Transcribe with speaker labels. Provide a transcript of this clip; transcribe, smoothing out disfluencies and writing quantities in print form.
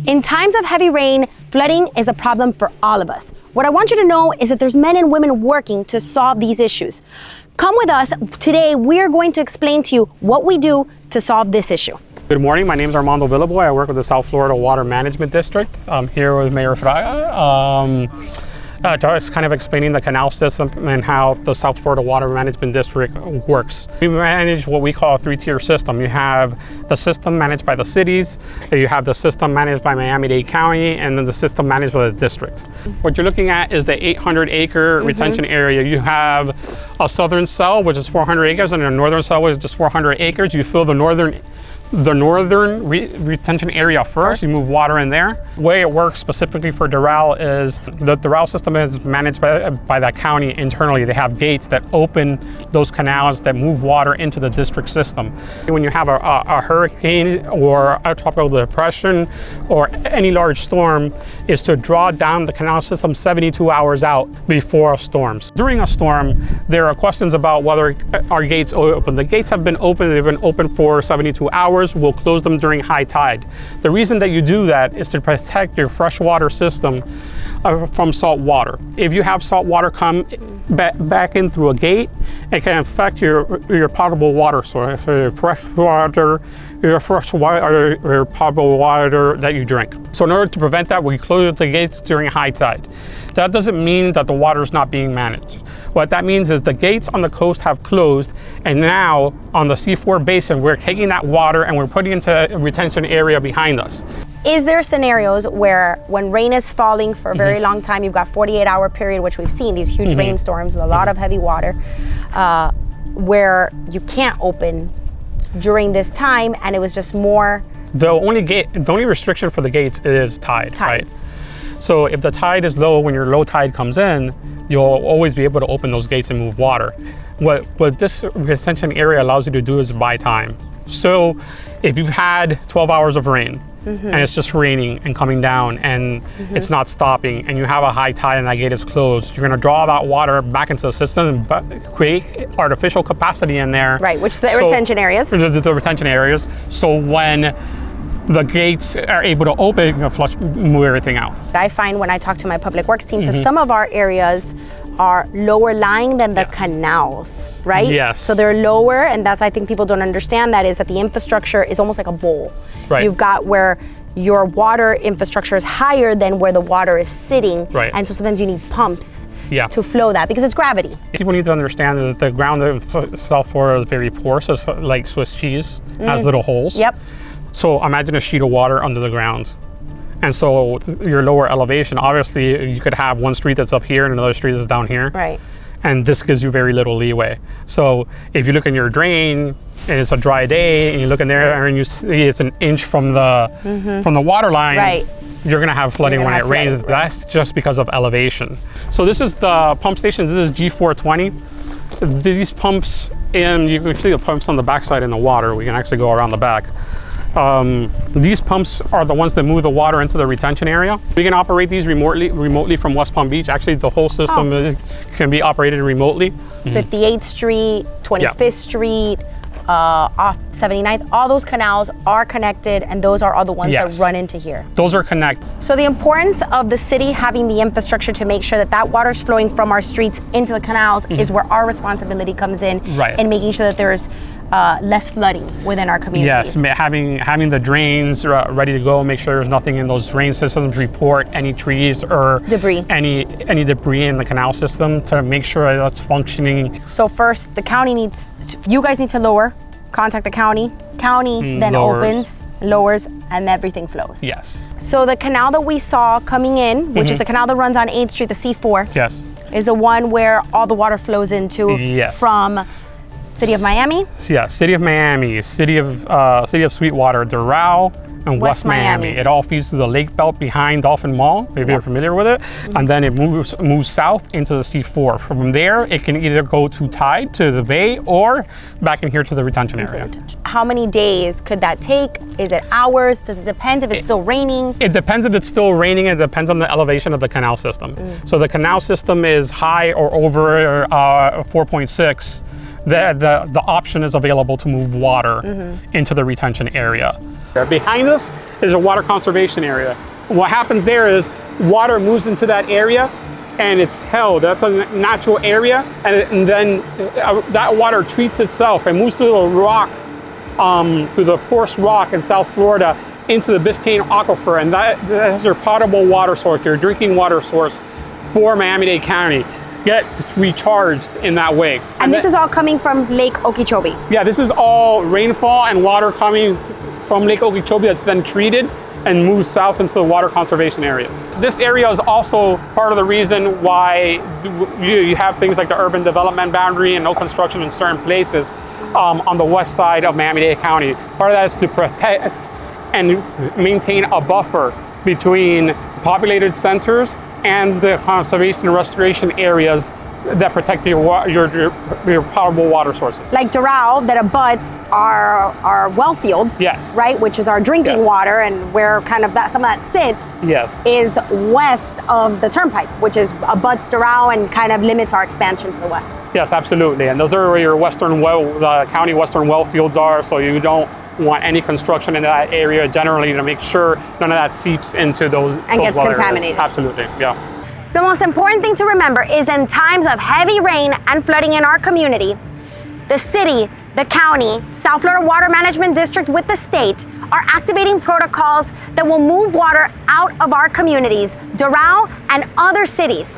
Speaker 1: In times of heavy rain, flooding is a problem for all of us. What I want you to know is that there's men and women working to solve these issues. Come with us. Today, we're going to explain to you what we do to solve this issue.
Speaker 2: Good morning, my name is Armando Villaboy. I work with the South Florida Water Management District. I'm here with Mayor Fraga. Just kind of explaining the canal system and how the South Florida Water Management District works. We manage what we call a three-tier system. You have the system managed by the cities, you have the system managed by Miami-Dade County, and then the system managed by the district. What you're looking at is the 800-acre retention area. You have a southern cell, which is 400 acres, and a northern cell, which is just 400 acres. You fill the northern retention area first. You move water in there. The way it works specifically for Doral is the Doral system is managed by that county internally. They have gates that open those canals that move water into the district system. When you have a hurricane or a tropical depression or any large storm, is to draw down the canal system 72 hours out before storms. During a storm, there are questions about whether our gates open. The gates have been open. They've been open for 72 hours. We'll close them during high tide. The reason that you do that is to protect your freshwater system from salt water. If you have salt water come back in through a gate, it can affect your potable water source, your potable water that you drink. So in order to prevent that, we close the gates during high tide. That doesn't mean that the water is not being managed. What that means is the gates on the coast have closed, and now on the C4 basin, we're taking that water and we're putting it into a retention area behind us.
Speaker 1: Is there scenarios where when rain is falling for a very long time, you've got 48-hour period, which we've seen, these huge rainstorms with a lot of heavy water, where you can't open during this time, and it was just more?
Speaker 2: The only restriction for the gates is tide, right? So if the tide is low, when your low tide comes in, you'll always be able to open those gates and move water. What this retention area allows you to do is buy time. So if you've had 12 hours of rain, and it's just raining and coming down and it's not stopping, and you have a high tide and that gate is closed, you're going to draw that water back into the system and create artificial capacity in there.
Speaker 1: Right, which the retention areas.
Speaker 2: The retention areas. So when the gates are able to open, you can flush, move everything out.
Speaker 1: I find when I talk to my public works teams that some of our areas are lower lying than the canals, right?
Speaker 2: Yes.
Speaker 1: So they're lower, and that's, I think people don't understand that, is that the infrastructure is almost like a bowl.
Speaker 2: Right.
Speaker 1: You've got where your water infrastructure is higher than where the water is sitting.
Speaker 2: Right.
Speaker 1: And so sometimes you need pumps to flow that, because it's gravity.
Speaker 2: People need to understand that the ground in South Florida is very porous. It's like Swiss cheese, has little holes.
Speaker 1: Yep.
Speaker 2: So imagine a sheet of water under the ground. And so your lower elevation, obviously you could have one street that's up here and another street that's down here.
Speaker 1: Right.
Speaker 2: And this gives you very little leeway. So if you look in your drain and it's a dry day and you look in there and you see it's an inch from the water line, you're gonna have flooding when it rains. That's just because of elevation. So this is the pump station. This is G420. These pumps, and you can see the pumps on the backside in the water. We can actually go around the back. These pumps are the ones that move the water into the retention area. We can operate these remotely from West Palm Beach. Actually, the whole system can be operated remotely.
Speaker 1: 58th Street, 25th Street, off 79th, all those canals are connected, and those are all the ones that run into here.
Speaker 2: Those are connected.
Speaker 1: So the importance of the city having the infrastructure to make sure that that water's flowing from our streets into the canals is where our responsibility comes in, and making sure that there's less flooding within our communities.
Speaker 2: Yes, having the drains ready to go, make sure there's nothing in those drain systems, report any trees or
Speaker 1: debris,
Speaker 2: any debris in the canal system to make sure that's functioning.
Speaker 1: So first, the county needs, you guys need to lower, contact the county then opens, lowers, and everything flows.
Speaker 2: Yes.
Speaker 1: So the canal that we saw coming in, which is the canal that runs on 8th Street, the C4, is the one where all the water flows into from City of Miami?
Speaker 2: Yeah, City of Miami, City of Sweetwater, Doral, and West Miami. It all feeds through the lake belt behind Dolphin Mall, if you're familiar with it. And then it moves south into the C4. From there, it can either go to tide, to the bay, or back in here to the retention area.
Speaker 1: How many days could that take? Is it hours? Does it depend if it's still raining?
Speaker 2: It depends if it's still raining. It depends on the elevation of the canal system. So the canal system is high or over 4.6. The option is available to move water into the retention area. Behind us is a water conservation area. What happens there is water moves into that area and it's held. That's a natural area, and then that water treats itself and moves through the rock, through the porous rock in South Florida into the Biscayne aquifer, and that's your potable water source, your drinking water source for Miami-Dade County. Gets recharged in that way.
Speaker 1: And this is all coming from Lake Okeechobee?
Speaker 2: Yeah, this is all rainfall and water coming from Lake Okeechobee that's then treated and moves south into the water conservation areas. This area is also part of the reason why you have things like the urban development boundary and no construction in certain places on the west side of Miami-Dade County. Part of that is to protect and maintain a buffer between populated centers and the conservation and restoration areas that protect your potable water sources.
Speaker 1: Like Doral, that abuts our well fields,
Speaker 2: yes,
Speaker 1: right, which is our drinking
Speaker 2: yes.
Speaker 1: water, and where kind of some of that sits,
Speaker 2: yes,
Speaker 1: is west of the turnpike, which is abuts Doral and kind of limits our expansion to the west.
Speaker 2: Yes, absolutely, and those are where your the county western well fields are, so you don't want any construction in that area generally to make sure none of that seeps into those
Speaker 1: and gets
Speaker 2: well
Speaker 1: contaminated.
Speaker 2: Areas. Absolutely, yeah.
Speaker 1: The most important thing to remember is in times of heavy rain and flooding in our community, the city, the county, South Florida Water Management District with the state are activating protocols that will move water out of our communities, Doral and other cities.